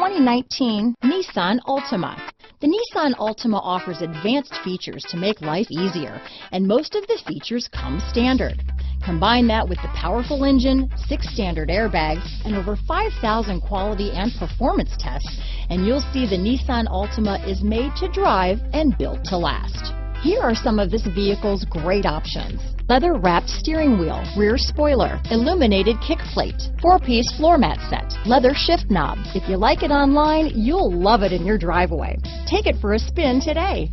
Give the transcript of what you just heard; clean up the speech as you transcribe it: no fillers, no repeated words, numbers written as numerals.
2019 Nissan Altima. The Nissan Altima offers advanced features to make life easier, and most of the features come standard. Combine that with the powerful engine, 6 standard airbags, and over 5,000 quality and performance tests, and you'll see the Nissan Altima is made to drive and built to last. Here are some of this vehicle's great options: leather-wrapped steering wheel, rear spoiler, illuminated kick plate, 4-piece floor mat set, leather shift knob. If you like it online, you'll love it in your driveway. Take it for a spin today.